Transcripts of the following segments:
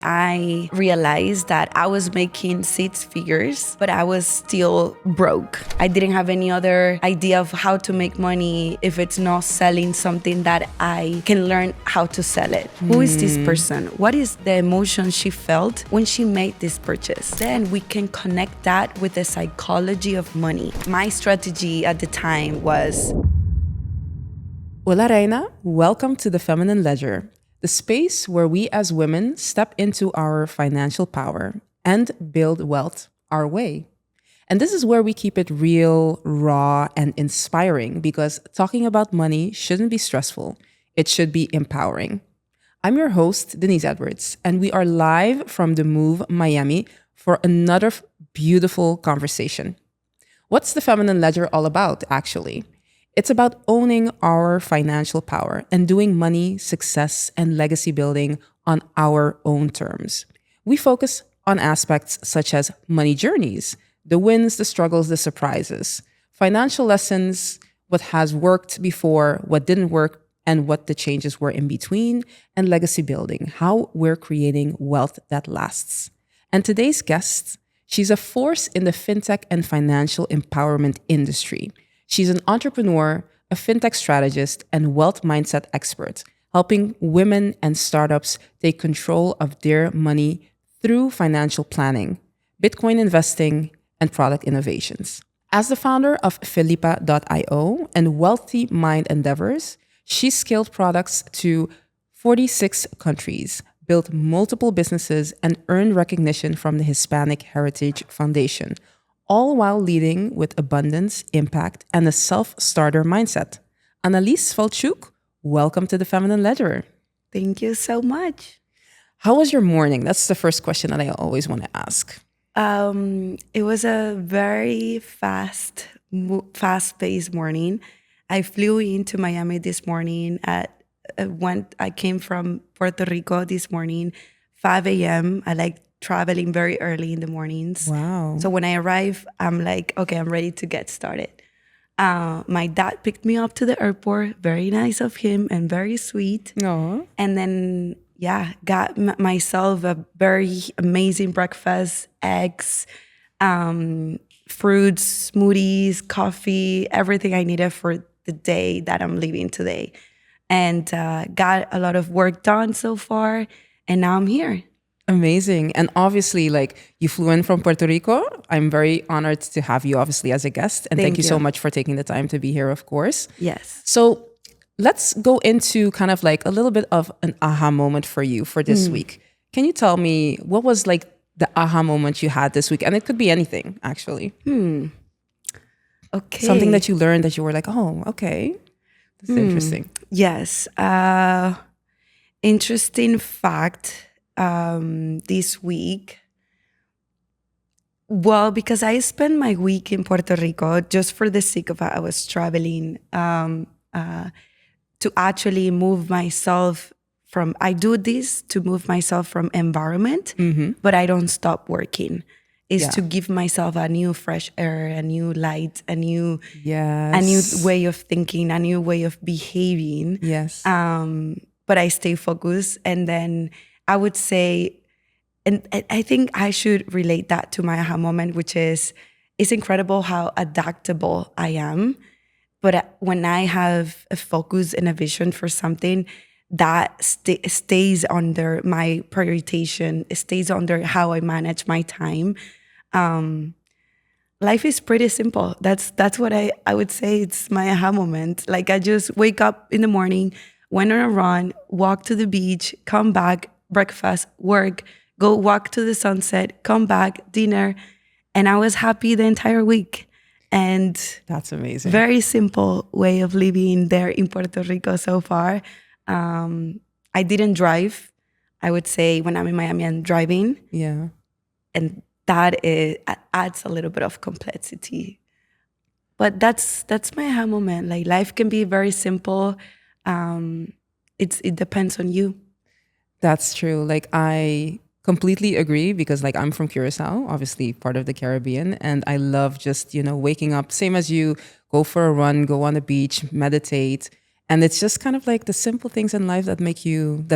I realized that I was making six figures, but I was still broke. I didn't have any other idea of how to make money if it's not selling something that I can learn how to sell it. Who is this person? What is the emotion she felt when she made this purchase? Then we can connect that with the psychology of money. My strategy at the time was, Hola Reina, welcome to the Feminine Ledger, the space where we as women step into our financial power and build wealth our way. And this is where we keep it real, raw, and inspiring because talking about money shouldn't be stressful. It should be empowering. I'm your host, Denise Edwards, and we are live from the Move Miami for another beautiful conversation. What's the Feminine Ledger all about, actually? It's about owning our financial power and doing money, success, and legacy building on our own terms. We focus on aspects such as money journeys, the wins, the struggles, the surprises, financial lessons, what has worked before, what didn't work, and what the changes were in between, and legacy building, how we're creating wealth that lasts. And today's guest, she's a force in the fintech and financial empowerment industry. She's an entrepreneur, a fintech strategist, and wealth mindset expert, helping women and startups take control of their money through financial planning, Bitcoin investing, and product innovations. As the founder of Felipa.io and Wealthy Mind Endeavors, she scaled products to 46 countries, built multiple businesses, and earned recognition from the Hispanic Heritage Foundation, all while leading with abundance, impact, and a self-starter mindset. Analys Falchuk, welcome to the Feminine Ledger. thank you so much. How was your morning? That's the first question that I always want to ask. It was a very fast-paced morning. I flew into Miami this morning I came from Puerto Rico this morning, 5 a.m. I like traveling very early in the mornings. Wow. So when I arrive, I'm like, okay, I'm ready to get started. My dad picked me up to the airport. Very nice of him and very sweet. No. And then, got myself a very amazing breakfast, eggs, fruits, smoothies, coffee, everything I needed for the day that I'm leaving today. And got a lot of work done so far. And now I'm here. Amazing. And obviously, like you flew in from Puerto Rico. I'm very honored to have you, obviously, as a guest. And thank you so much for taking the time to be here, of course. Yes. So let's go into kind of like a little bit of an aha moment for you for this week. Can you tell me what was like the aha moment you had this week? And it could be anything, actually. Okay. Something that you learned that you were like, oh, okay. This is interesting. Yes. Interesting fact this week. Well, because I spent my week in Puerto Rico just for the sake of I was traveling to actually move myself from, I do this to move myself from environment, but I don't stop working. Is to give myself a new fresh air, a new light, a new way of thinking, a new way of behaving. Yes. But I stay focused. And then I would say, and I think I should relate that to my aha moment, which is, it's incredible how adaptable I am. But when I have a focus and a vision for something, that stays under my prioritization, it stays under how I manage my time. Life is pretty simple. That's what I would say. It's my aha moment. Like I just wake up in the morning, went on a run, walk to the beach, come back, breakfast, work, go walk to the sunset, come back, dinner, and I was happy the entire week. And that's amazing. Very simple way of living there in Puerto Rico so far. I didn't drive. I would say when I'm in Miami, I'm driving. Yeah. And that adds a little bit of complexity. But that's my aha moment. Like life can be very simple. It depends on you. That's true. Like I completely agree because like I'm from Curacao, obviously part of the Caribbean, and I love just, waking up, same as you, go for a run, go on the beach, meditate. And it's just kind of like the simple things in life that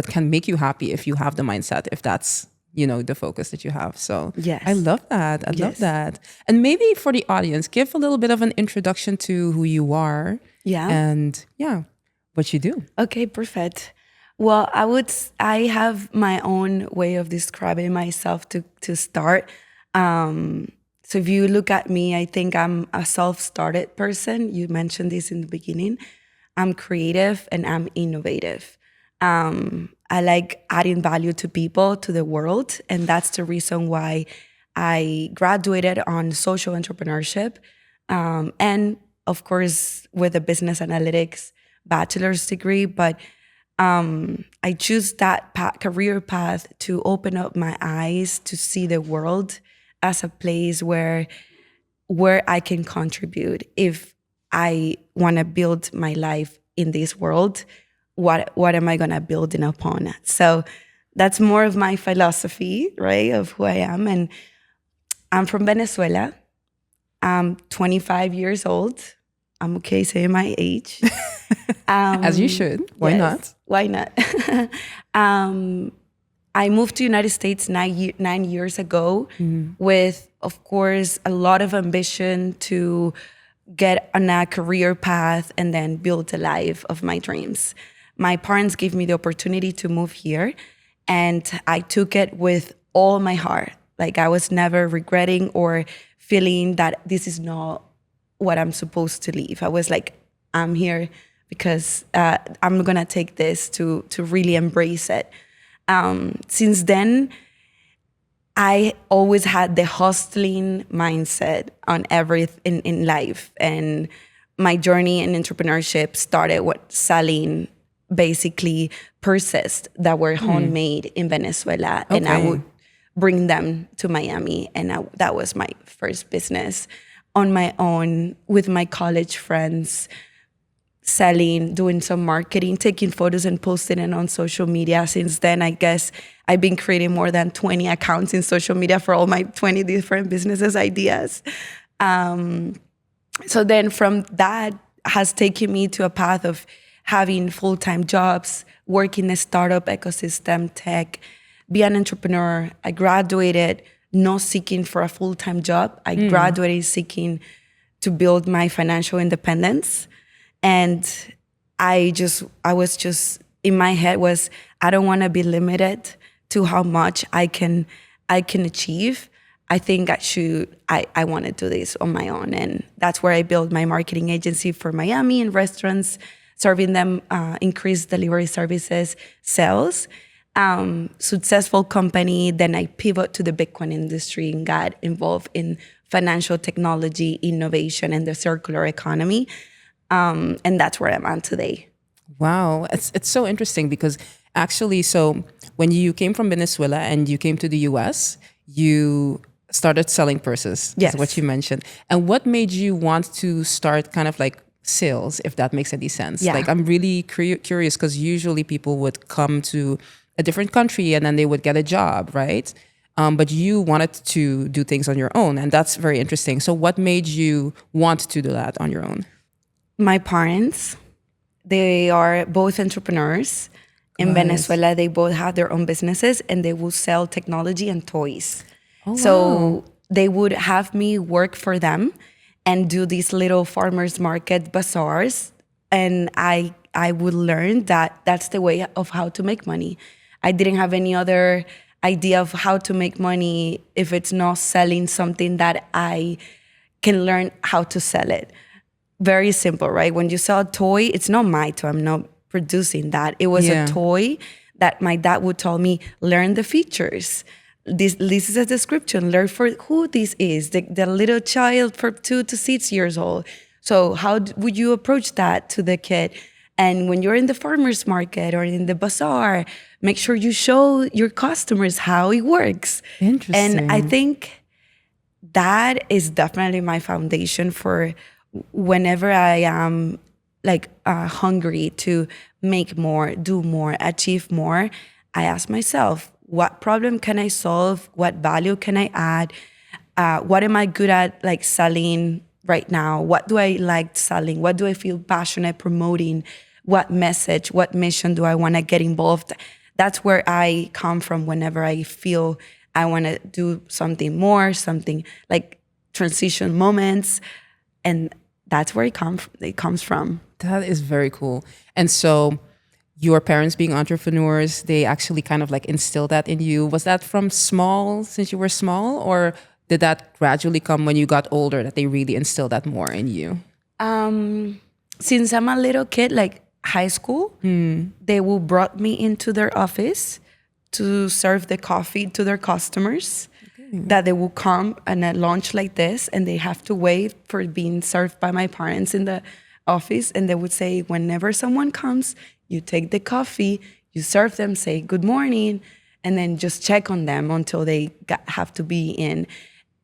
can make you happy if you have the mindset, if that's the focus that you have. So Yes. I love that. I love Yes. that. And maybe for the audience, give a little bit of an introduction to who you are. Yeah. And what you do. Okay, perfect. Well, I have my own way of describing myself to start. So if you look at me, I think I'm a self-started person. You mentioned this in the beginning. I'm creative and I'm innovative. I like adding value to people, to the world, and that's the reason why I graduated on social entrepreneurship, and of course with a business analytics bachelor's degree. But I choose that career path to open up my eyes to see the world as a place where I can contribute. If I want to build my life in this world, what am I gonna build upon? So that's more of my philosophy, right, of who I am. And I'm from Venezuela. I'm 25 years old. I'm okay saying my age. As you should. Why yes, not? Why not? I moved to United States 9 years ago with, of course, a lot of ambition to get on a career path and then build a life of my dreams. My parents gave me the opportunity to move here, and I took it with all my heart. Like, I was never regretting or feeling that this is not what I'm supposed to leave. I was like, I'm here because I'm gonna take this to really embrace it. Since then, I always had the hustling mindset on everything in life. And my journey in entrepreneurship started with selling basically purses that were homemade in Venezuela. Okay. And I would bring them to Miami. And that was my first business on my own with my college friends, selling, doing some marketing, taking photos and posting it on social media. Since then, I guess I've been creating more than 20 accounts in social media for all my 20 different businesses ideas. So then from that has taken me to a path of having full-time jobs, work in the startup ecosystem, tech, be an entrepreneur. I graduated not seeking for a full-time job. I graduated seeking to build my financial independence. And I was just in my head was, I don't want to be limited to how much I can achieve. I think I want to do this on my own. And that's where I built my marketing agency for Miami and restaurants, serving them increased delivery services, sales. Successful company. Then I pivot to the Bitcoin industry and got involved in financial technology, innovation, and the circular economy. And that's where I'm at today. Wow. It's so interesting because actually, so when you came from Venezuela and you came to the US, you started selling purses. Yes. Is what you mentioned. And what made you want to start kind of like sales, if that makes any sense? Yeah. Like, I'm really curious because usually people would come to a different country and then they would get a job, right? But you wanted to do things on your own, and that's very interesting. So what made you want to do that on your own? My parents, they are both entrepreneurs. In Venezuela, they both have their own businesses and they will sell technology and toys. Oh, So wow. they would have me work for them and do these little farmers market bazaars. And I would learn that that's the way of how to make money. I didn't have any other idea of how to make money if it's not selling something that I can learn how to sell it. Very simple, right? When you sell a toy, it's not my toy. I'm not producing that. It was a toy that my dad would tell me, learn the features. This is a description. Learn for who this is, the little child from 2 to 6 years old. So how would you approach that to the kid? And when you're in the farmer's market or in the bazaar, make sure you show your customers how it works. Interesting. And I think that is definitely my foundation for whenever I am like hungry to make more, do more, achieve more. I ask myself, what problem can I solve? What value can I add? What am I good at, like selling right now? What do I like selling? What do I feel passionate promoting? What message, what mission do I want to get involved? that's where I come from whenever I feel I want to do something more, something like transition moments. And that's where it comes from. That is very cool. And so your parents being entrepreneurs, they actually kind of like instill that in you. Was that from small, since you were small, or did that gradually come when you got older that they really instilled that more in you? Since I'm a little kid, like high school, they will brought me into their office to serve the coffee to their customers. That they will come and at lunch like this, and they have to wait for being served by my parents in the office. And they would say, whenever someone comes, you take the coffee, you serve them, say good morning, and then just check on them until they have to be in.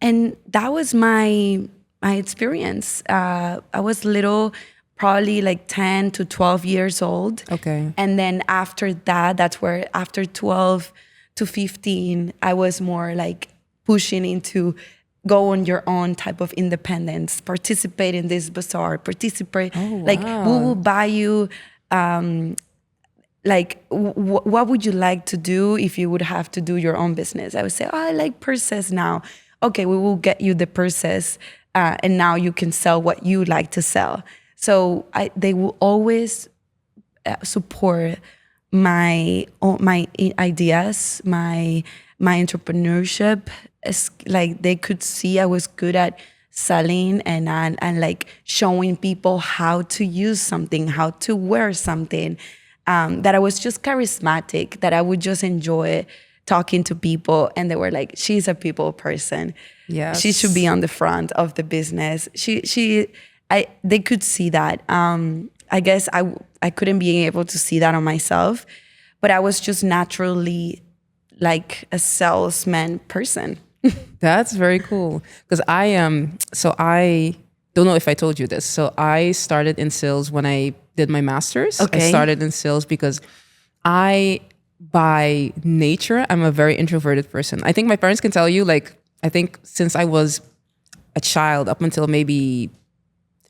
And that was my experience. I was little, probably like 10 to 12 years old. Okay. And then after that, that's where after 12 to 15, I was more like pushing into go on your own type of independence, participate in this bazaar, participate. Like we will buy you, like what would you like to do if you would have to do your own business? I would say, oh, I like purses now. Okay, we will get you the purses, and now you can sell what you like to sell. So they will always support my ideas, my entrepreneurship. It's like they could see I was good at selling and like showing people how to use something, how to wear something. That I was just charismatic, that I would just enjoy talking to people, and they were like, she's a people person. Yes. She should be on the front of the business. They could see that. I guess I couldn't be able to see that on myself, but I was just naturally like a salesman person. That's very cool. Because I don't know if I told you this. So I started in sales when I did my master's. Okay. I started in sales because by nature, I'm a very introverted person. I think my parents can tell you, like, I think since I was a child up until maybe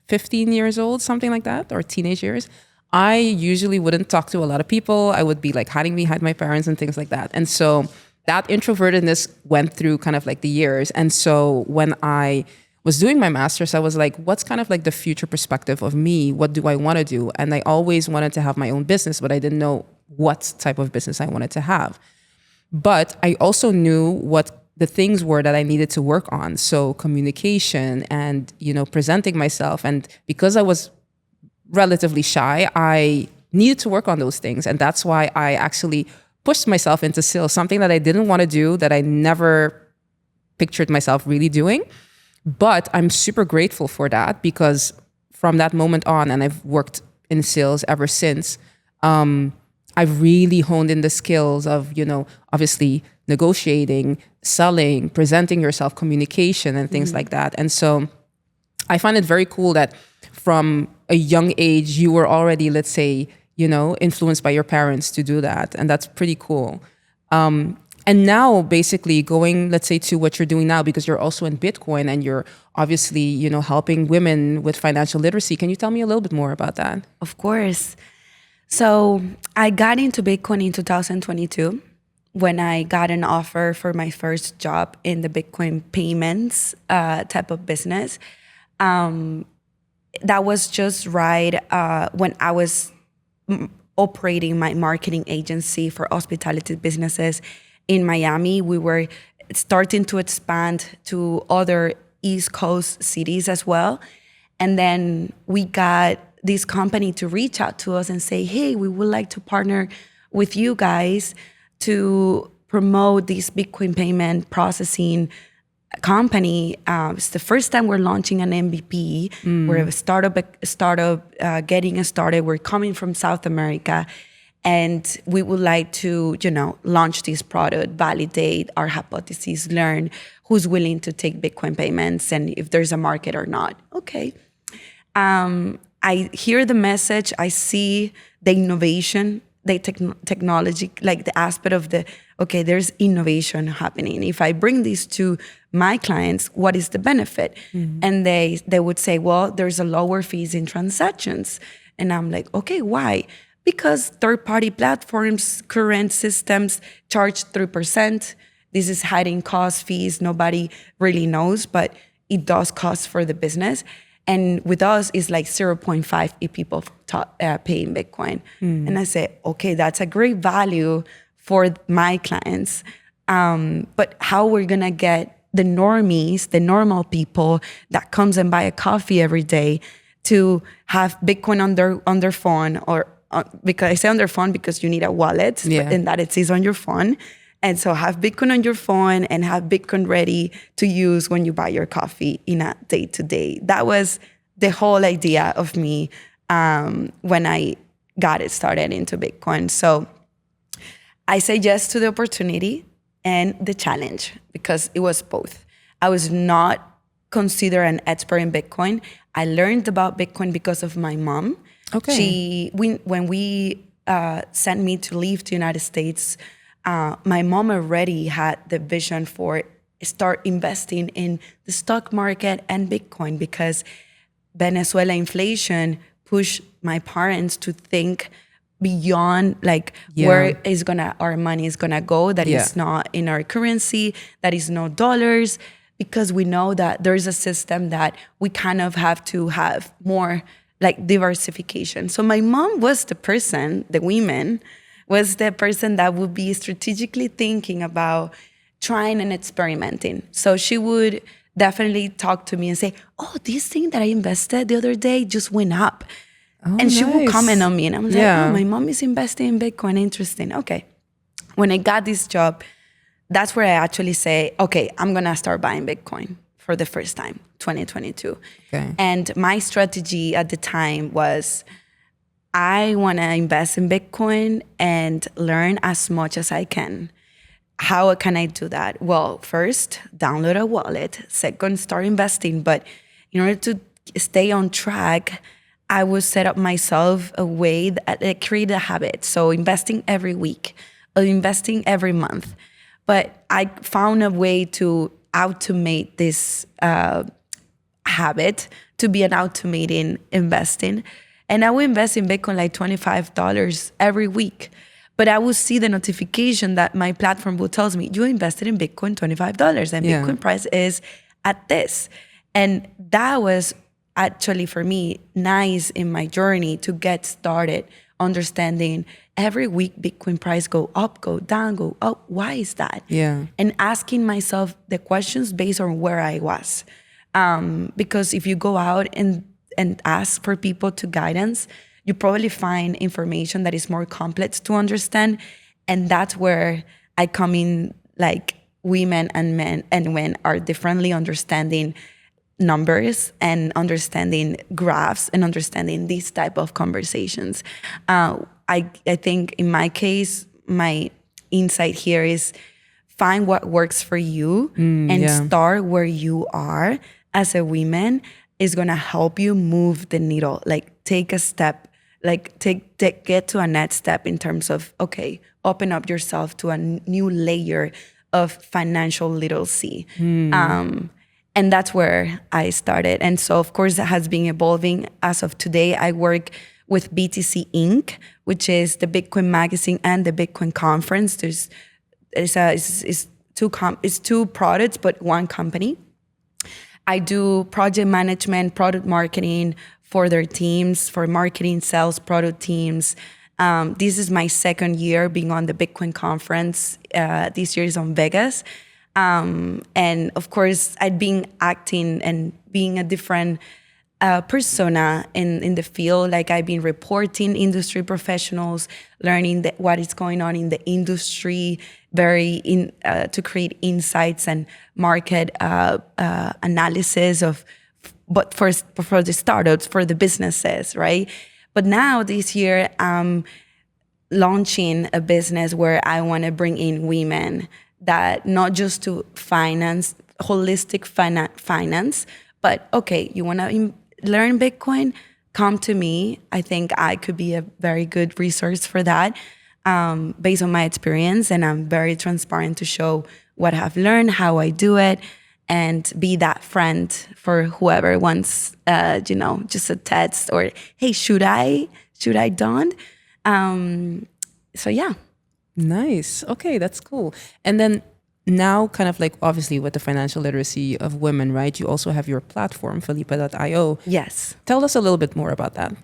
15 years old, something like that, or teenage years, I usually wouldn't talk to a lot of people. I would be like hiding behind my parents and things like that. And so that introvertedness went through kind of like the years. And so when I was doing my master's, I was like, what's kind of like the future perspective of me? What do I want to do? And I always wanted to have my own business, but I didn't know what type of business I wanted to have. But I also knew what the things were that I needed to work on. So communication and, presenting myself. And because I was relatively shy, I needed to work on those things. And that's why I actually pushed myself into sales, something that I didn't want to do, that I never pictured myself really doing. But I'm super grateful for that, because from that moment on, and I've worked in sales ever since, I've really honed in the skills of, obviously negotiating, selling, presenting yourself, communication, and things like that. And so I find it very cool that from a young age, you were already, let's say, influenced by your parents to do that. And that's pretty cool. And now basically going, let's say, to what you're doing now, because you're also in Bitcoin and you're obviously, helping women with financial literacy. Can you tell me a little bit more about that? Of course. So I got into Bitcoin in 2022 when I got an offer for my first job in the Bitcoin payments type of business. That was just right when I was operating my marketing agency for hospitality businesses in Miami. We were starting to expand to other East Coast cities as well. And then we got this company to reach out to us and say, hey, we would like to partner with you guys to promote this Bitcoin payment processing company. It's the first time we're launching an MVP. We're a startup getting started. We're coming from South America, and we would like to, launch this product, validate our hypotheses, learn who's willing to take Bitcoin payments and if there's a market or not. Okay. I hear the message. I see the innovation, the technology, like the aspect of there's innovation happening. If I bring this to my clients, what is the benefit? And they would say, well, there's a lower fees in transactions. And I'm like, okay, why? because third-party platforms, current systems charge 3%. This is hiding cost fees. Nobody really knows, but it does cost for the business. And with us, it's like 0.5 if people pay in Bitcoin. And I say, okay, that's a great value for my clients. But how we're going to get the normies, the normal people that comes and buy a coffee every day to have Bitcoin on their phone, or because I say on their phone because you need a wallet and that it is on your phone. And so have Bitcoin on your phone and have Bitcoin ready to use when you buy your coffee in a day-to-day. That was the whole idea of me when I got it started into Bitcoin. So I say yes to the opportunity and the challenge because it was both. I was not considered an expert in Bitcoin. I learned about Bitcoin because of my mom. Okay. When we sent me to leave the United States, my mom already had the vision for start investing in the stock market and Bitcoin because Venezuela inflation pushed my parents to think beyond where is our money is gonna go, that is not in our currency, that is no dollars, because we know that there's a system that we kind of have to have more like diversification. So my mom was the person, the women, was the person that would be strategically thinking about trying and experimenting. So she would definitely talk to me and say, oh, this thing that I invested the other day just went up. And she would comment on me. And I was like, oh, my mom is investing in Bitcoin. Interesting. Okay. When I got this job, that's where I actually say, okay, I'm going to start buying Bitcoin for the first time, 2022. Okay. And my strategy at the time was, I want to invest in Bitcoin and learn as much as I can. How can I do that? Well, first, download a wallet. Second, start investing. But in order to stay on track, I would set up myself a way that create a habit. So investing every week, or investing every month. But I found a way to automate this habit to be an automating investing. And I would invest in Bitcoin like $25 every week. But I would see the notification that my platform will tell me, you invested in Bitcoin $25 and Bitcoin price is at this. And that was actually for me nice in my journey to get started understanding every week Bitcoin price go up, go down, go up. Why is that? Yeah. And asking myself the questions based on where I was. Because if you go out and ask for people to guidance, you probably find information that is more complex to understand. And that's where I come in, like women and men and women are differently understanding numbers and understanding graphs and understanding these type of conversations. I think in my case, my insight here is find what works for you and start where you are as a woman is going to help you move the needle. Like take a step, like get to a next step in terms of, okay, open up yourself to a new layer of financial literacy. And that's where I started. And so, of course, it has been evolving. As of today, I work with BTC Inc., which is the Bitcoin magazine and the Bitcoin conference. It's two products, but one company. I do project management, product marketing for their teams, for marketing, sales, product teams. This is my second year being on the Bitcoin conference. This year is on Vegas. And of course, I've been acting and being a different persona in the field. Like I've been reporting industry professionals, learning what is going on in the industry, to create insights and market analysis but for the startups, for the businesses, right? But now this year, I'm launching a business where I want to bring in women that not just to finance, holistic finance, but okay, you want to learn Bitcoin? Come to me. I think I could be a very good resource for that based on my experience. And I'm very transparent to show what I've learned, how I do it, and be that friend for whoever wants, just a text or, hey, should I don't? So yeah. Nice. Okay, that's cool. And then now, kind of like obviously with the financial literacy of women, right? You also have your platform, Felipa.io. Yes. Tell us a little bit more about that.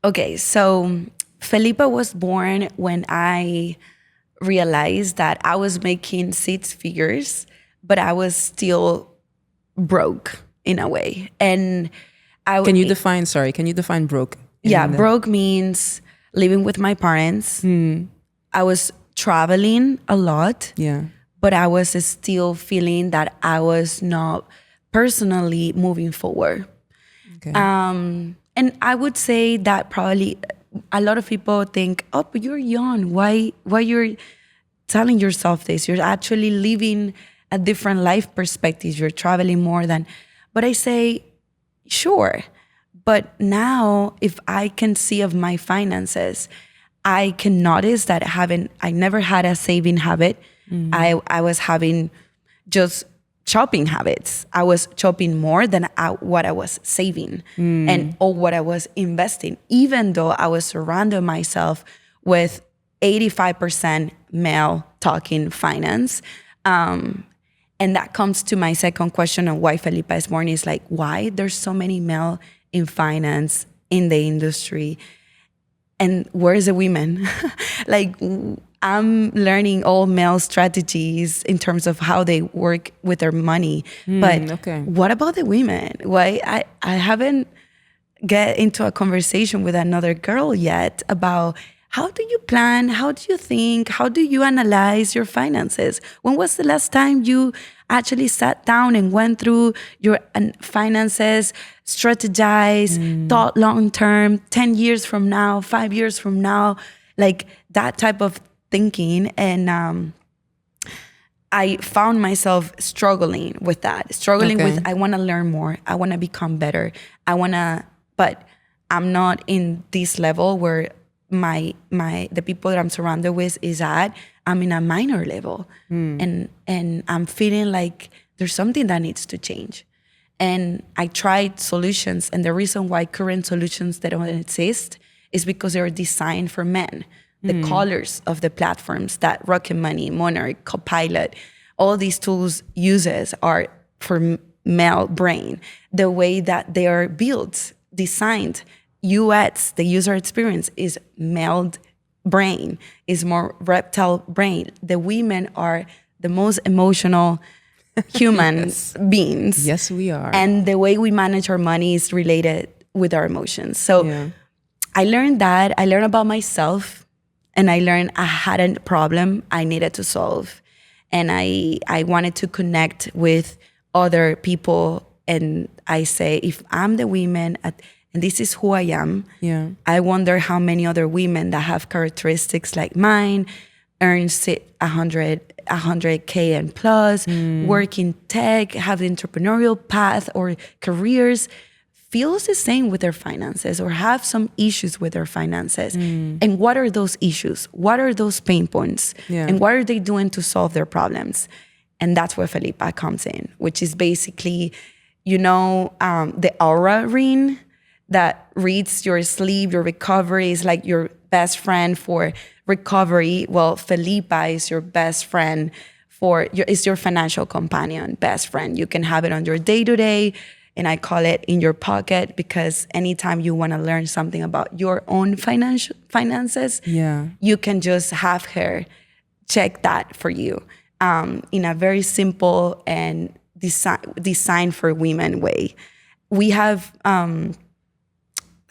Okay, so Felipa was born when I realized that I was making six figures, but I was still broke in a way. And Can you define, sorry, can you define broke? yeah, broke means living with my parents. I was traveling a lot, Yeah. but I was still feeling that I was not personally moving forward. Okay. And I would say that probably a lot of people think, oh, but you're young. Why you're telling yourself this? You're actually living a different life perspective. You're traveling more than, but I say, sure. But now if I can see of my finances, I can notice that I never had a saving habit. I was having just shopping habits. I was shopping more than what I was saving and or what I was investing, even though I was surrounding myself with 85% male talking finance. And that comes to my second question on why Felipa is born is like, why there's so many male in finance in the industry and where's the women? Like I'm learning all male strategies in terms of how they work with their money. But okay. what about the women? Why I haven't get into a conversation with another girl yet about how do you plan? How do you think? How do you analyze your finances? When was the last time you actually sat down and went through your finances, strategize, thought long term, 10 years from now, 5 years from now, like that type of thinking? And I found myself struggling with that, with, I want to learn more. I want to become better. But I'm not in this level where the people that I'm surrounded with is at. I'm in a minor level, and I'm feeling like there's something that needs to change. And I tried solutions, and the reason why current solutions that don't exist is because they were designed for men. The colors of the platforms that Rocket Money, Monarch, Copilot, all these tools uses are for male brain. The way that they are built, designed, UX, the user experience is male brain, is more reptile brain. The women are the most emotional human beings. Yes, we are. And the way we manage our money is related with our emotions. So I learned that. I learned about myself, and I learned I had a problem I needed to solve. And I wanted to connect with other people. And I say, if I'm the women and this is who I am. Yeah. I wonder how many other women that have characteristics like mine earn 100K and plus, work in tech, have the entrepreneurial path or careers, feels the same with their finances or have some issues with their finances. And what are those issues? What are those pain points? And what are they doing to solve their problems? And that's where Felipa comes in, which is basically, the aura ring that reads your sleep, your recovery, is like your best friend for recovery. Well, Felipa is your best friend is your financial companion, best friend. You can have it on your day-to-day, and I call it in your pocket, because anytime you want to learn something about your own finances, you can just have her check that for you in a very simple and design for women way. We have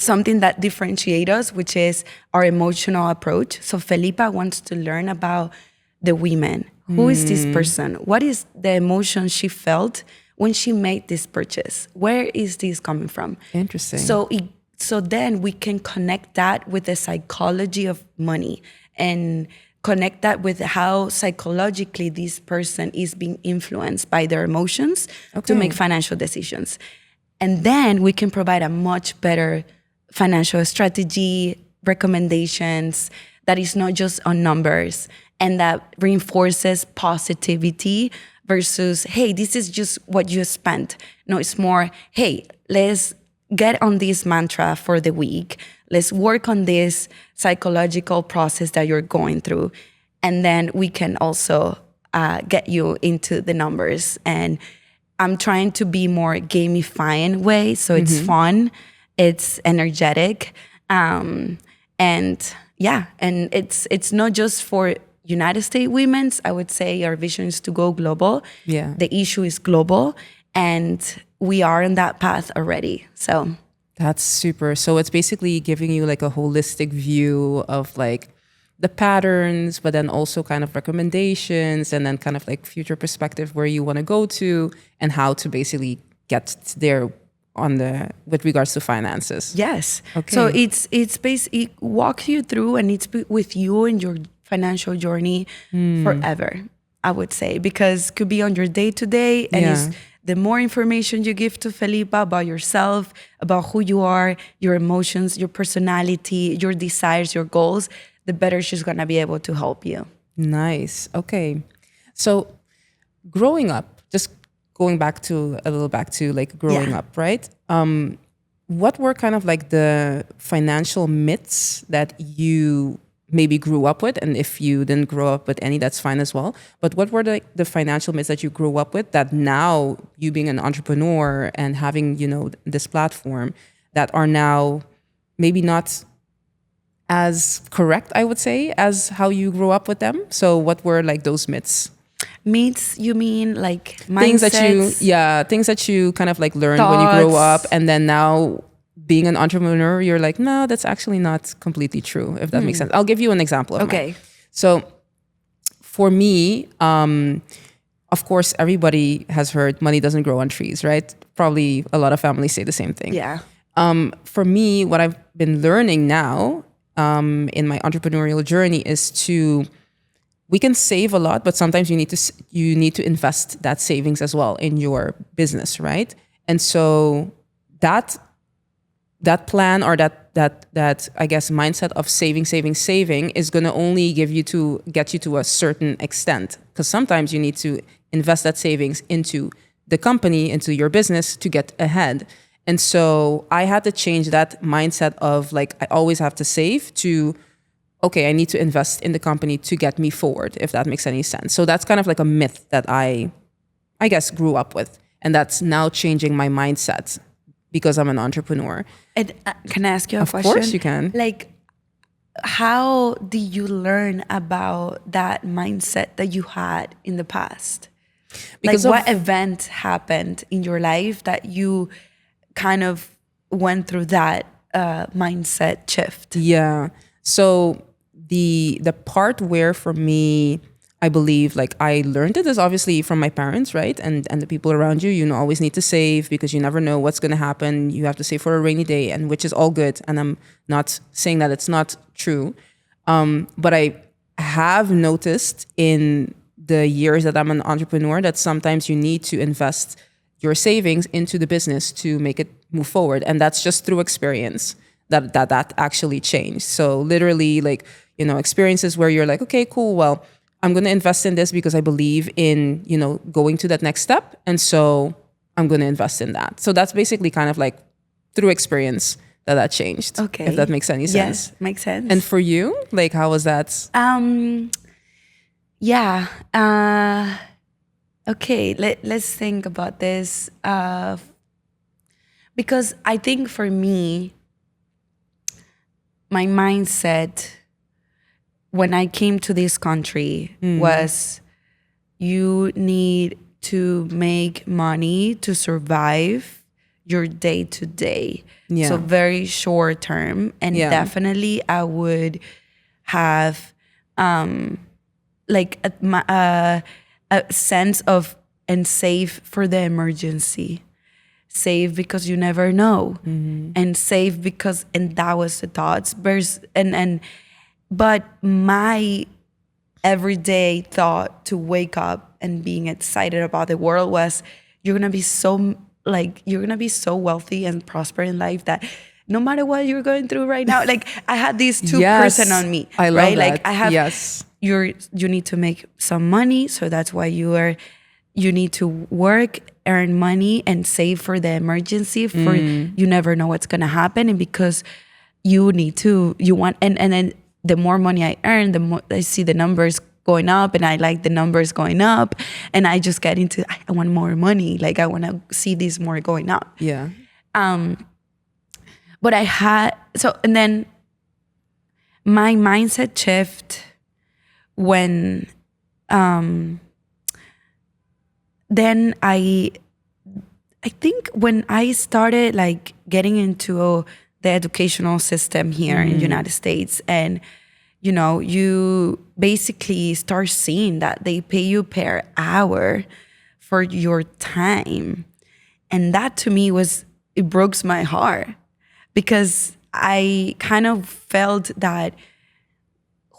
something that differentiates us, which is our emotional approach. So Felipa wants to learn about the women. Who is this person? What is the emotion she felt when she made this purchase? Where is this coming from? Interesting. So then we can connect that with the psychology of money and connect that with how psychologically this person is being influenced by their emotions to make financial decisions. And then we can provide a much better financial strategy, recommendations that is not just on numbers and that reinforces positivity versus, hey, this is just what you spent. No, it's more, hey, let's get on this mantra for the week. Let's work on this psychological process that you're going through. And then we can also get you into the numbers. And I'm trying to be more gamifying way. So it's fun, it's energetic. And yeah, and it's not just for United States women's. I would say our vision is to go global. Yeah. The issue is global, and we are on that path already. So That's super. So it's basically giving you like a holistic view of like the patterns, but then also kind of recommendations, and then kind of like future perspective where you want to go to and how to basically get there with regards to finances. yes. Okay. So it's basically it walks you through, and it's with you and your financial journey forever, I would say, because it could be on your day to day, and it's the more information you give to Felipa about yourself, about who you are, your emotions, your personality, your desires, your goals, the better she's going to be able to help you. Nice. Okay. So growing up, just going back to like growing up, right? What were kind of like the financial myths that you maybe grew up with? And if you didn't grow up with any, that's fine as well. But what were the financial myths that you grew up with that now you being an entrepreneur and having, this platform that are now maybe not as correct, I would say, as how you grew up with them? So what were like those myths? Myths, you mean like mindsets? Things that you kind of like learned when you grow up, and then now being an entrepreneur, you're like, no, that's actually not completely true, if that makes sense. I'll give you an example of mine. So for me, of course, everybody has heard money doesn't grow on trees, right? Probably a lot of families say the same thing. Yeah. For me, what I've been learning now in my entrepreneurial journey is we can save a lot, but sometimes you need to invest that savings as well in your business, right? And so that plan, or that I guess mindset of saving is going to only get you to a certain extent, because sometimes you need to invest that savings into the company, into your business to get ahead. And so I had to change that mindset of like, I always have to save to, okay, I need to invest in the company to get me forward, if that makes any sense. So that's kind of like a myth that I guess grew up with. And that's now changing my mindset because I'm an entrepreneur. And can I ask you a question? Of course you can. Like, how did you learn about that mindset that you had in the past? Because what event happened in your life that you kind of went through that mindset shift? Yeah. So the part where for me, I believe like I learned it is obviously from my parents, right? And the people around you, always need to save because you never know what's going to happen. You have to save for a rainy day, and which is all good. And I'm not saying that it's not true. But I have noticed in the years that I'm an entrepreneur that sometimes you need to invest your savings into the business to make it move forward. And that's just through experience that actually changed. So literally like, experiences where you're like, okay, cool. Well, I'm going to invest in this because I believe in, going to that next step. And so I'm going to invest in that. So that's basically kind of like through experience that changed. Okay. If that makes any sense. Yes, makes sense. And for you, like, how was that? Yeah. Okay, let's think about this. Because I think for me, my mindset when I came to this country was you need to make money to survive your day to day. So very short term. And definitely I would have like a sense of and save for the emergency. Save because you never know. And save because, and that was the thoughts. But my everyday thought to wake up and being excited about the world was you're gonna be so wealthy and prosper in life that no matter what you're going through right now, like I had these two person on me. I love right? that. Like I have you need to make some money, so that's why you you need to work, earn money, and save for the emergency. For you never know what's gonna happen, and because you want, and then the more money I earn, the more I see the numbers going up, and I like the numbers going up, and I just get into, I want more money. Like I want to see this more going up. Yeah. But and then my mindset shift when, then I think when I started like getting into the educational system here in the United States, and you basically start seeing that they pay you per hour for your time. And that to me it broke my heart, because I kind of felt that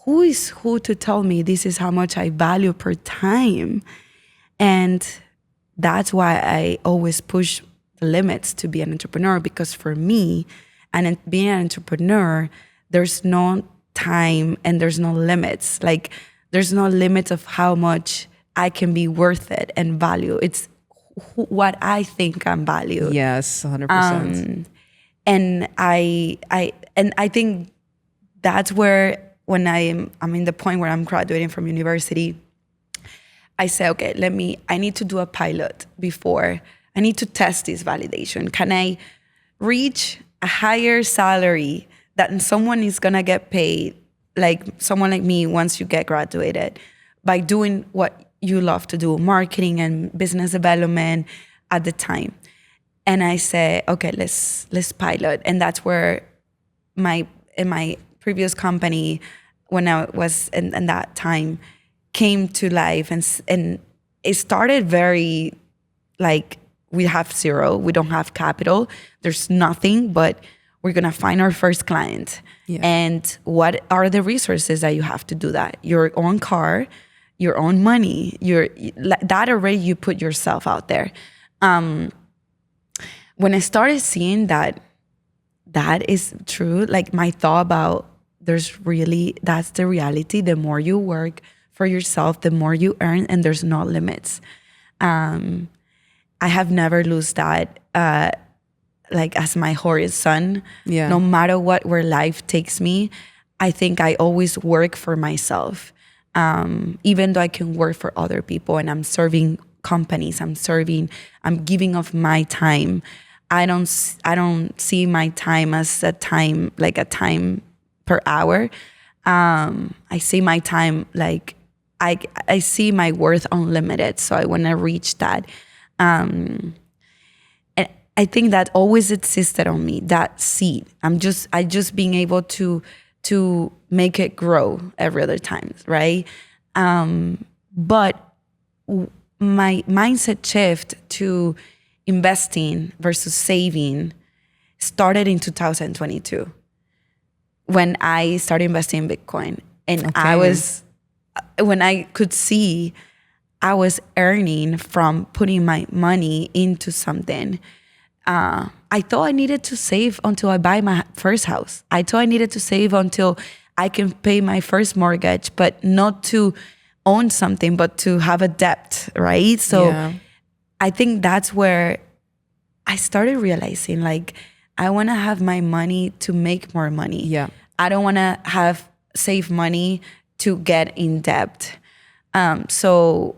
who is who to tell me this is how much I value per time? And that's why I always push the limits to be an entrepreneur, because for me, and being an entrepreneur, there's no time and there's no limits. Like there's no limits of how much I can be worth it and value. It's what I think I'm valued. Yes, 100%. And I think that's where, when I'm in the point where I'm graduating from university, I say, okay, I need to do a pilot before. I need to test this validation. Can I reach a higher salary that someone is gonna get paid, like someone like me, once you get graduated, by doing what you love to do, marketing and business development at the time? And I say, okay, let's pilot. And that's where in my previous company, when I was in that time, came to life, and it started very like, we have zero, we don't have capital, there's nothing, but we're gonna find our first client. Yeah. And what are the resources that you have to do that? Your own car, your own money, that already you put yourself out there. When I started seeing that is true, like my thought about that's the reality. The more you work for yourself, the more you earn, and there's no limits. I have never lost that like as my horizon. Yeah. No matter where life takes me, I think I always work for myself. Even though I can work for other people and I'm serving companies, I'm giving of my time. I don't see my time as a time per hour. I see my time like I see my worth unlimited. So I want to reach that. And I think that always existed on me, that seed. I just being able to make it grow every other time, right? But my mindset shift to investing versus saving started in 2022 when I started investing in Bitcoin. And Okay. when I could see I was earning from putting my money into something, I thought I needed to save until I buy my first house. I thought I needed to save until I can pay my first mortgage, but not to own something, but to have a debt, right? So Yeah. I think that's where I started realizing, like, I want to have my money to make more money. Yeah. I don't want to save money to get in debt. So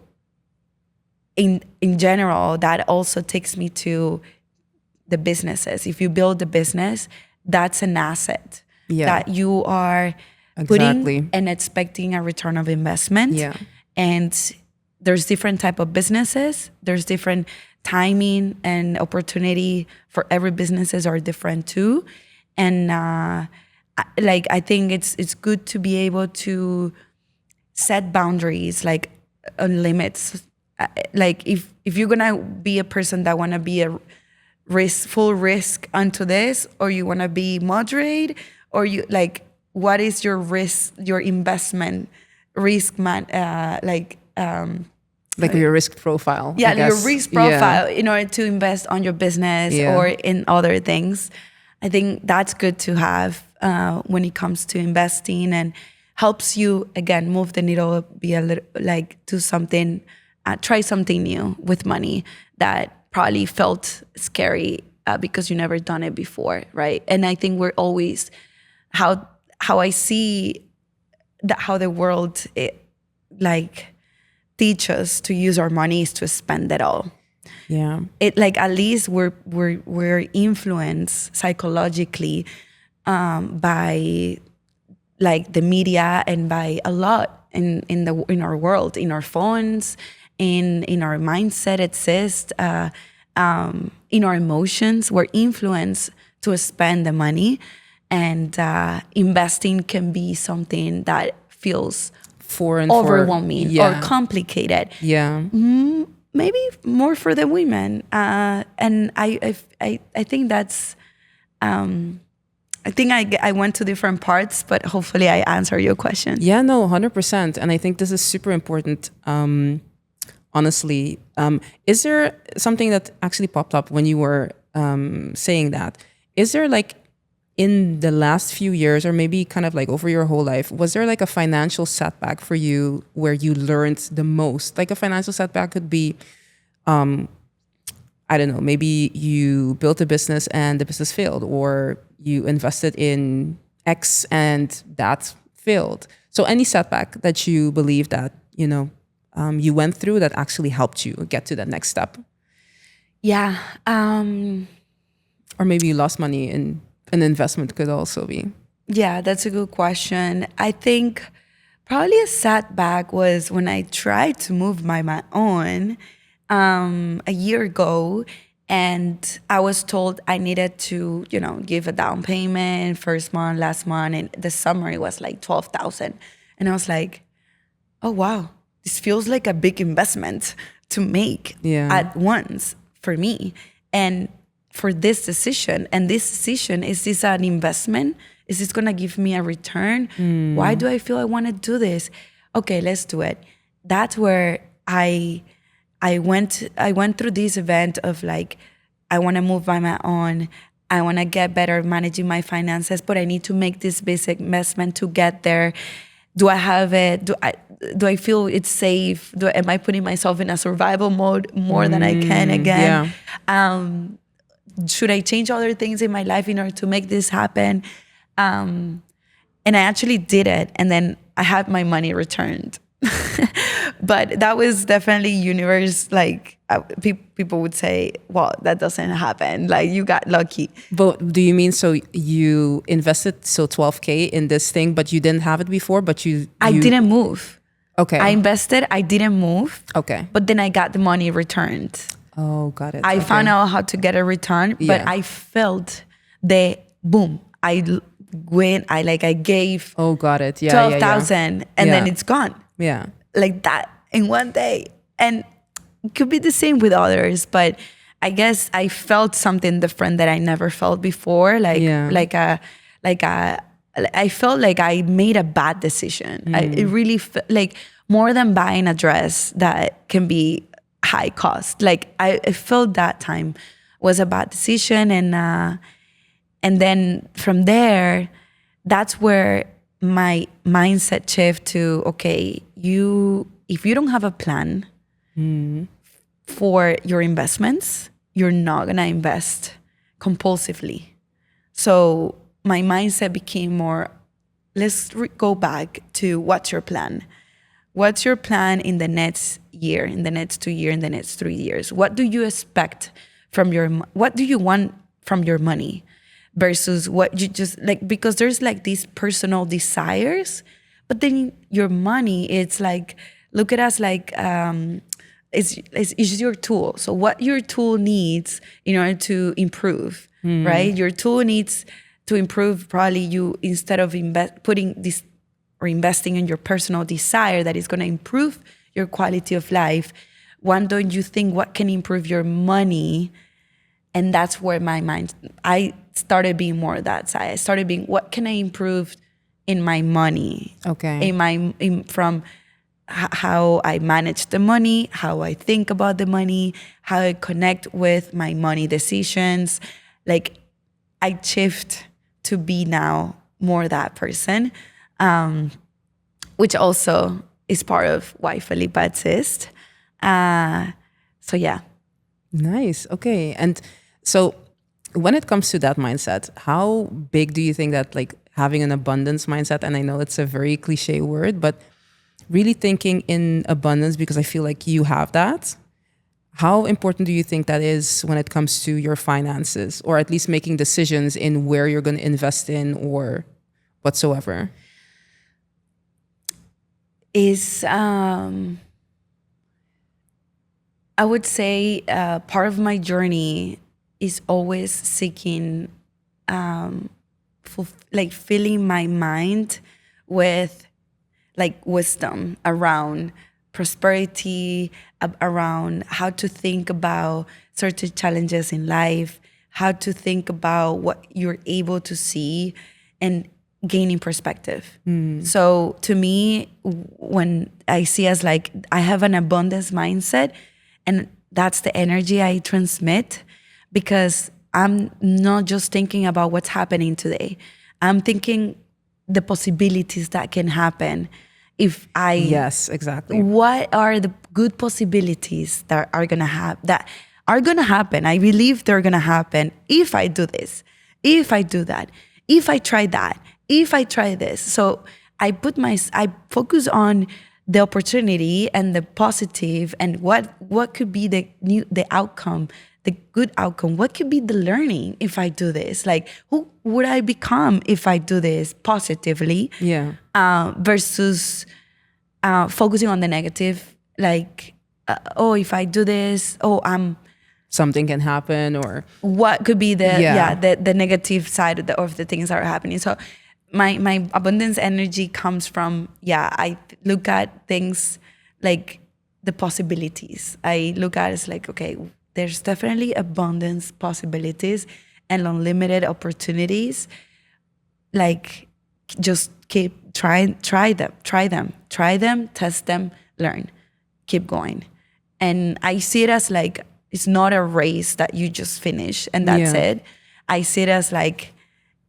in general, that also takes me to the businesses. If you build a business, that's an asset that you are putting and expecting a return of investment. Yeah. And there's different type of businesses. There's different timing and opportunity for every businesses are different too. And I think it's good to be able to set boundaries, like limits. Like if you're gonna be a person that wanna be a full risk onto this, or you wanna be moderate, or you like, what is your risk, your investment risk like your risk profile. Yeah, I guess. your risk profile in order to invest on your business or in other things. I think that's good to have when it comes to investing, and helps you again move the needle, be a little like do something try something new with money that probably felt scary because you never done it before, right? And I think we're always how I see that how the world like teach us to use our money is to spend it all. Yeah. It like at least we're influenced psychologically by like the media and by a lot in our world, in our phones, in our mindset exists, in our emotions. We're influenced to spend the money, and investing can be something that feels overwhelming or complicated. Yeah. Maybe more for the women, and I think that's. I think I went to different parts, but hopefully I answer your question. Yeah, no, 100%. And I think this is super important. Honestly, is there something that actually popped up when you were saying that? Is there like in the last few years, or maybe kind of like over your whole life, was there like a financial setback for you where you learned the most? Like a financial setback could be, I don't know, maybe you built a business and the business failed, or you invested in X and that failed. So any setback that you believe that, you went through that actually helped you get to that next step. Yeah. Or maybe you lost money in an investment could also be. Yeah, that's a good question. I think probably a setback was when I tried to move by my own a year ago, and I was told I needed to, give a down payment first month, last month, and the summary was like 12,000. And I was like, oh wow, this feels like a big investment to make at once for me. And for this decision, and this decision, is this an investment? Is this gonna give me a return? Why do I feel I wanna do this? Okay, let's do it. That's where I went through this event of like, I want to move by my own. I want to get better at managing my finances, but I need to make this basic investment to get there. Do I have it? Do I feel it's safe? Am I putting myself in a survival mode more than I can again? Yeah. Should I change other things in my life in order to make this happen? And I actually did it, and then I had my money returned. But that was definitely universe. Like people would say, well, that doesn't happen. Like you got lucky. But do you mean, so you invested 12K in this thing, but you didn't have it before, but I didn't move. Okay. I invested, I didn't move. Okay. But then I got the money returned. Oh, got it. I found out how to get a return, but I felt the boom. I gave got it. 12,000 and then it's gone. Yeah. Like that in one day. And it could be the same with others, but I guess I felt something different that I never felt before. I felt like I made a bad decision. It really felt like more than buying a dress that can be high cost. Like I felt that time was a bad decision. And then from there, that's where my mindset shift to, okay, if you don't have a plan for your investments, you're not gonna invest compulsively. So my mindset became more, let's go back to what's your plan? What's your plan in the next year, in the next 2 years, in the next 3 years? What do you expect from what do you want from your money? Versus what you just like, because there's like these personal desires, but then your money, it's like, look at us like it's your tool. So what your tool needs in order to improve, right? Your tool needs to improve. Probably you, instead of putting this or investing in your personal desire that is going to improve your quality of life, why don't you think what can improve your money? And that's where I started being more that side. I started being, what can I improve in my money? Okay. From how I manage the money, how I think about the money, how I connect with my money decisions. Like I shift to be now more that person, which also is part of why Felipa exists. So yeah. Nice. Okay. And so when it comes to that mindset, how big do you think that like having an abundance mindset, and I know it's a very cliche word, but really thinking in abundance, because I feel like you have that. How important do you think that is when it comes to your finances, or at least making decisions in where you're going to invest in or whatsoever? Is I would say part of my journey is always seeking, like filling my mind with like wisdom around prosperity, around how to think about certain challenges in life, how to think about what you're able to see, and gaining perspective. So to me, when I see as like I have an abundance mindset, and that's the energy I transmit, because I'm not just thinking about what's happening today. I'm thinking the possibilities that can happen if I Yes, exactly. what are the good possibilities that are gonna happen. I believe they're gonna happen if I do this, if I do that, if I try that, if I try this. So I focus on the opportunity and the positive, and what could be the outcome, the good outcome. What could be the learning if I do this? Like, who would I become if I do this positively? Yeah. Versus focusing on the negative, like, oh, if I do this, Something can happen, or what could be the Yeah. the negative side of the things that are happening. So my abundance energy comes from, I look at things like the possibilities. I look at it as like, okay, there's definitely abundance possibilities and unlimited opportunities. Like, just keep try them, test them, learn, keep going. And I see it as like, it's not a race that you just finish and that's Yeah. it. I see it as like,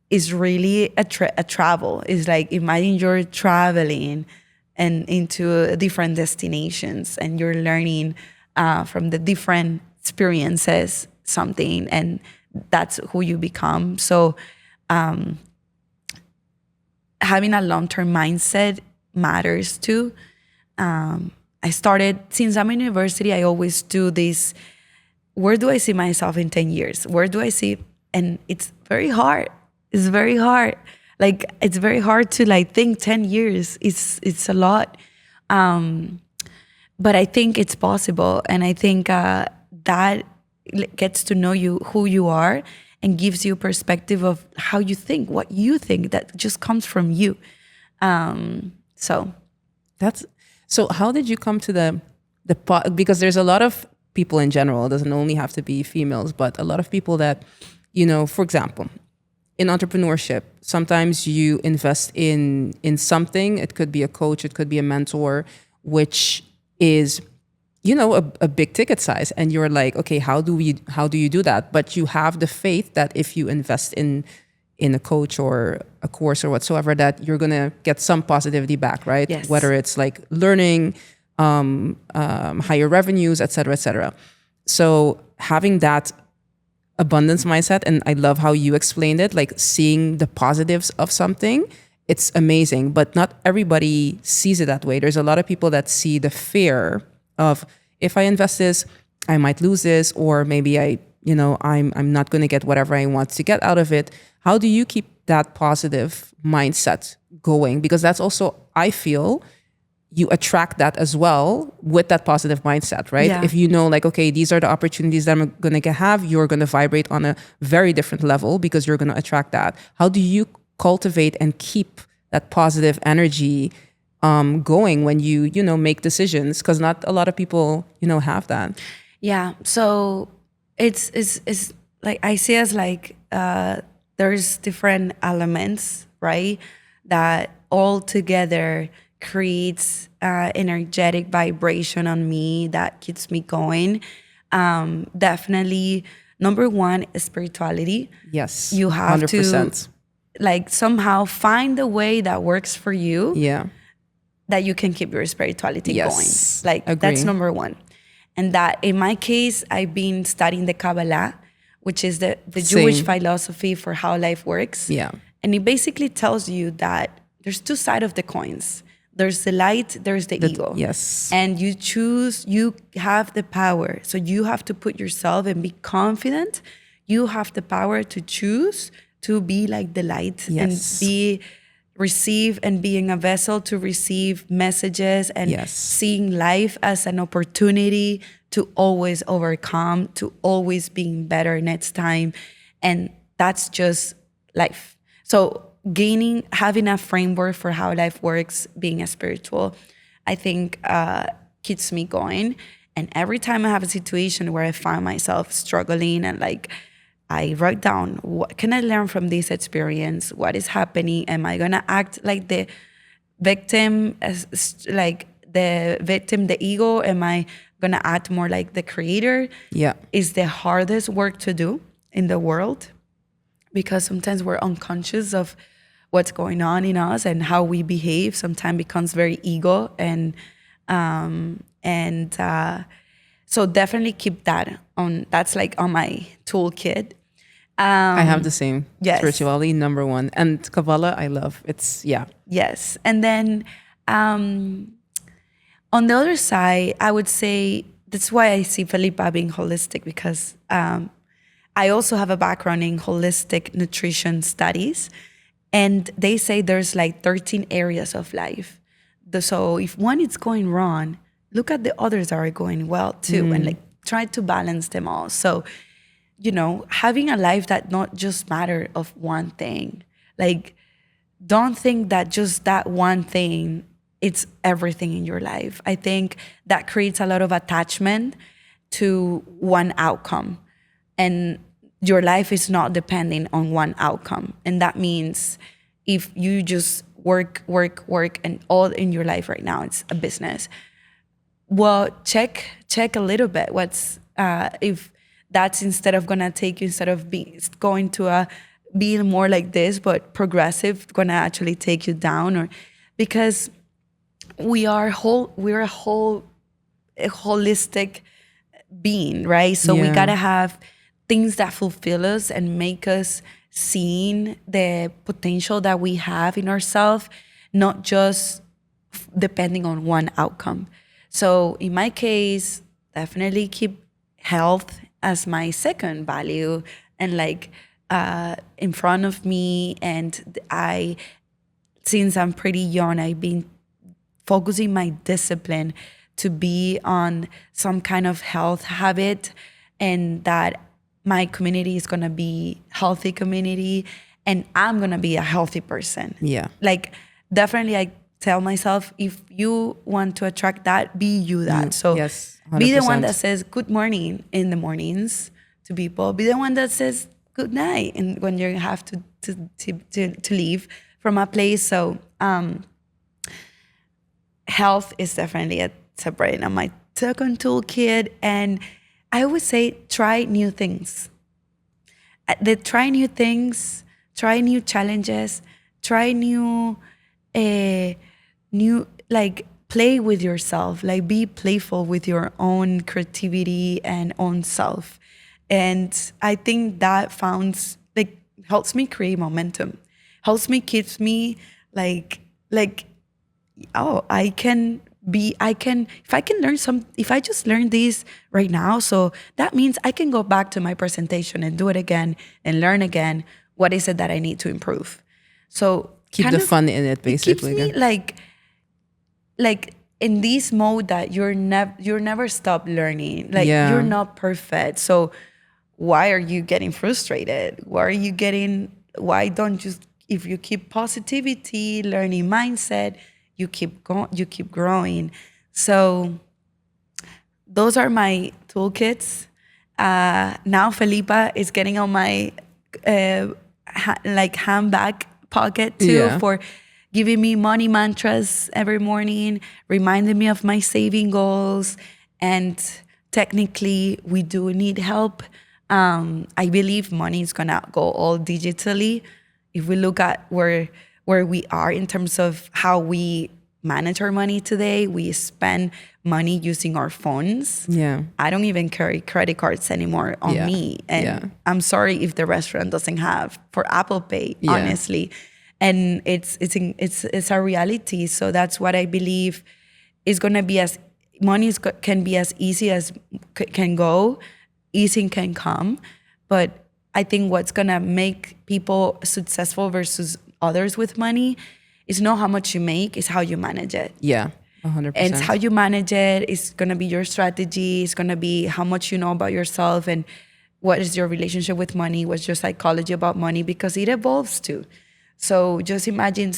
it's really a travel. It's like, imagine you're traveling and into different destinations, and you're learning from the different experiences something, and that's who you become. So having a long-term mindset matters too. I started, since I'm in university, I always do this, where do I see myself in 10 years? Where do I see? And it's very hard. It's very hard. Like, it's very hard to like think 10 years. It's a lot. But I think it's possible. And I think that gets to know you, who you are, and gives you a perspective of how you think, what you think, that just comes from you. So how did you come to because there's a lot of people in general, it doesn't only have to be females, but a lot of people that, for example, in entrepreneurship, sometimes you invest in something. It could be a coach, it could be a mentor, which is, a big ticket size. And you're like, okay, how do you do that? But you have the faith that if you invest in a coach or a course or whatsoever, that you're going to get some positivity back, right? Yes. Whether it's like learning, higher revenues, et cetera, et cetera. So having that abundance mindset, and I love how you explained it, like seeing the positives of something, it's amazing. But not everybody sees it that way. There's a lot of people that see the fear of, if I invest this, I might lose this, or maybe I'm not going to get whatever I want to get out of it. How do you keep that positive mindset going? Because that's also, I feel, you attract that as well with that positive mindset, right? Yeah. If you know, like, okay, these are the opportunities that I'm going to have, you're going to vibrate on a very different level because you're going to attract that. How do you cultivate and keep that positive energy going when you make decisions? Because not a lot of people, have that. yeah, so it's like, I see as like, there's different elements, right, that all together creates energetic vibration on me that keeps me going. Definitely, number one is spirituality. Yes, You have 100%. to like somehow find the way that works for you, Yeah. that you can keep your spirituality Yes, going. Like, agree. that's number one. And that in my case, I've been studying the Kabbalah, which is the Jewish Same. philosophy for how life works. Yeah. And it basically tells you that there's two sides of the coins. There's the light, there's the ego. Yes. And you choose, you have the power. So you have to put yourself and be confident. You have the power to choose to be like the light and receive and being a vessel to receive messages and seeing life as an opportunity to always overcome, to always being better next time. And that's just life. So having a framework for how life works, being a spiritual, I think keeps me going. And every time I have a situation where I find myself struggling and like, I write down, what can I learn from this experience? What is happening? Am I gonna act like the victim, the ego? Am I gonna act more like the creator? Yeah. Is the hardest work to do in the world, because sometimes we're unconscious of what's going on in us and how we behave. Sometimes becomes very ego so definitely keep that on. That's like on my toolkit. I have the same. Yes. Spirituality, number one. And Kabbalah, I love. It's, yeah. Yes. And then on the other side, I would say that's why I see Felipa being holistic, because I also have a background in holistic nutrition studies. And they say there's like 13 areas of life. So if one is going wrong, look at the others that are going well too, and like try to balance them all. So, having a life that not just matter of one thing. Like, don't think that just that one thing, it's everything in your life. I think that creates a lot of attachment to one outcome. And your life is not depending on one outcome. And that means if you just work, and all in your life right now, it's a business. Well, check a little bit. What's if that's instead of going to being more like this, but progressive, gonna actually take you down, or because we're a holistic being, right? So we gotta have things that fulfill us and make us seeing the potential that we have in ourselves, not just depending on one outcome. So in my case, definitely keep health as my second value and like in front of me. And since I'm pretty young, I've been focusing my discipline to be on some kind of health habit, and that my community is gonna be healthy community, and I'm gonna be a healthy person. Yeah. Like definitely I tell myself, if you want to attract that, be you that. So yes, be the one that says good morning in the mornings to people. Be the one that says good night and when you have to leave from a place. So health is definitely a separate on my second toolkit. And I would say try new things. Try new things, try new challenges, try new like play with yourself, like be playful with your own creativity and own self. And I think that helps me create momentum, keeps me like oh, if I just learned this right now, so that means I can go back to my presentation and do it again and learn again. What is it that I need to improve? So keep the fun in it, basically. It keeps me like in this mode that you're never stop learning. Like you're not perfect. So why are you getting frustrated? Why don't you, if you keep positivity, learning mindset, you keep growing. So those are my toolkits. Now Felipa is getting on my handbag pocket too, for giving me money mantras every morning, reminding me of my saving goals. And technically, we do need help. I believe money is gonna go all digitally. If we look at where we are in terms of how we manage our money today. We spend money using our phones. Yeah. I don't even carry credit cards anymore on Yeah. me. And Yeah. I'm sorry if the restaurant doesn't have for Apple Pay, Yeah. honestly. And it's a reality. So that's what I believe is going to be can be as easy as can go, easy can come. But I think what's going to make people successful versus others with money is not how much you make, it's how you manage it. Yeah. 100%. And it's how you manage it. It's going to be your strategy. It's going to be how much you know about yourself and what is your relationship with money, what's your psychology about money, because it evolves too. So just imagine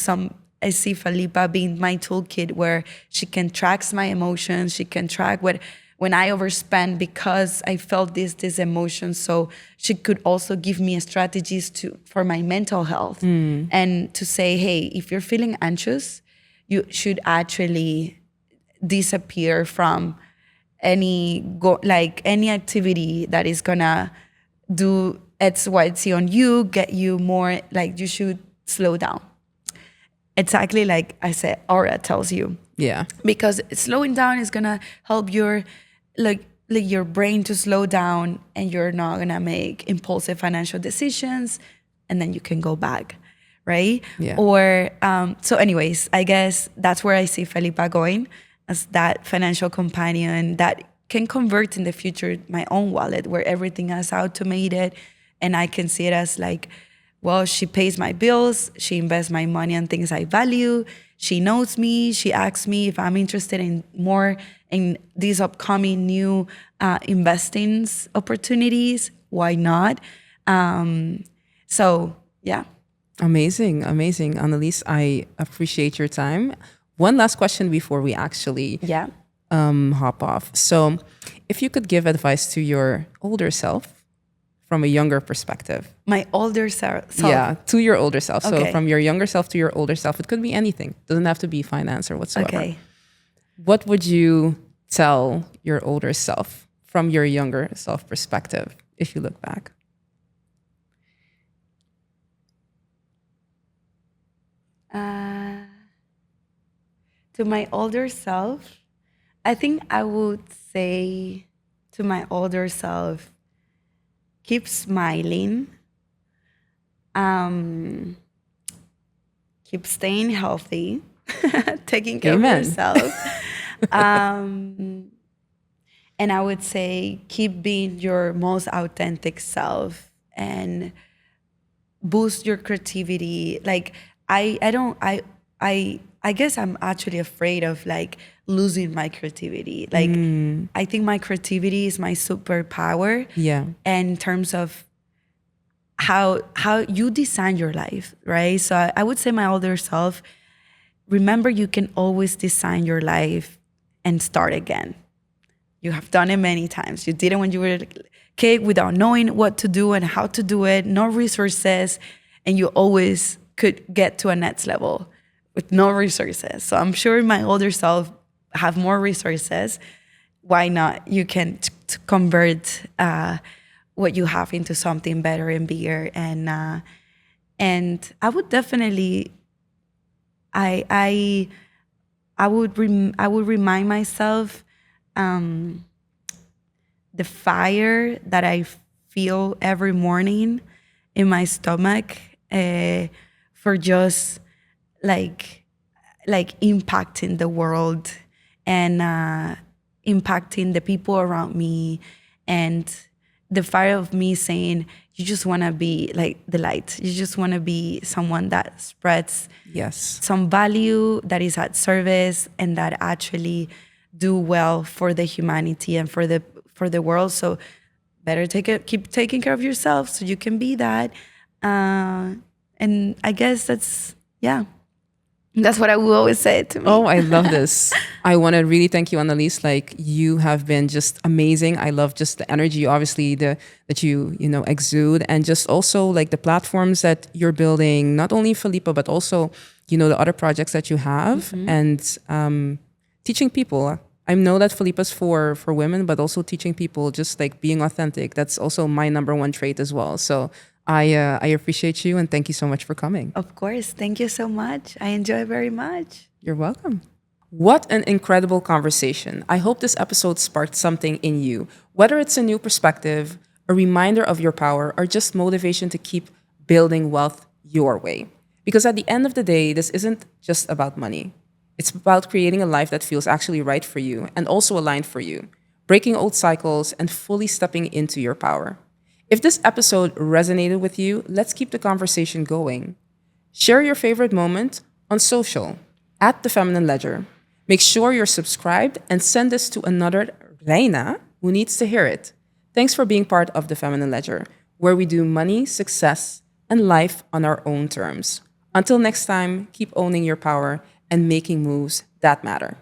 I see Felipa being my toolkit where she can track my emotions. She can track when I overspend because I felt this emotion. So she could also give me strategies for my mental health and to say, hey, if you're feeling anxious, you should actually disappear from any activity that is gonna do X, Y, Z on you, get you more, like you should slow down. Exactly like I said, Aura tells you. Yeah. Because slowing down is gonna help your your brain to slow down, and you're not gonna make impulsive financial decisions, and then you can go back, right? Yeah. Or so anyways, I guess that's where I see Felipa going, as that financial companion that can convert in the future my own wallet where everything is automated, and I can see it as like, well, she pays my bills, she invests my money on things I value, she knows me, she asks me if I'm interested in more in these upcoming new investing opportunities. Why not? So yeah. Amazing. Annalise, I appreciate your time. One last question before we actually hop off. So if you could give advice to your older self from a younger perspective. My older self? Yeah, to your older self. So Okay. from your younger self to your older self, it could be anything. Doesn't have to be finance or whatsoever. Okay. What would you tell your older self from your younger self perspective if you look back? To my older self, I think I would say to my older self, keep smiling, keep staying healthy, taking care Amen. of yourself. And I would say keep being your most authentic self and boost your creativity. Like I guess I'm actually afraid of like losing my creativity. Like I think my creativity is my superpower. Yeah. And in terms of how you design your life, right? So I would say my older self, remember you can always design your life and start again. You have done it many times. You did it when you were a kid without knowing what to do and how to do it, no resources, and you always could get to a next level with no resources. So I'm sure my older self have more resources. Why not? You can convert what you have into something better and bigger. And I would definitely, I would remind myself the fire that I feel every morning in my stomach for just like impacting the world and impacting the people around me, and the fire of me saying you just want to be like the light. You just want to be someone that spreads some value, that is at service, and that actually do well for the humanity and for the world. So better keep taking care of yourself so you can be that. And I guess that's what I will always say to me. Oh, I love this. I want to really thank you, Annalise. Like, you have been just amazing. I love just the energy, obviously, that you exude, and just also like the platforms that you're building, not only Felipa, but also, the other projects that you have, and teaching people. I know that Felipa's for women, but also teaching people just like being authentic. That's also my number one trait as well. So I appreciate you, and thank you so much for coming. Of course. Thank you so much. I enjoy very much. You're welcome. What an incredible conversation. I hope this episode sparked something in you, whether it's a new perspective, a reminder of your power, or just motivation to keep building wealth your way. Because at the end of the day, this isn't just about money. It's about creating a life that feels actually right for you and also aligned for you, breaking old cycles and fully stepping into your power. If this episode resonated with you, let's keep the conversation going. Share your favorite moment on social at The Feminine Ledger. Make sure you're subscribed and send this to another Reina who needs to hear it. Thanks for being part of The Feminine Ledger, where we do money, success, and life on our own terms. Until next time, keep owning your power and making moves that matter.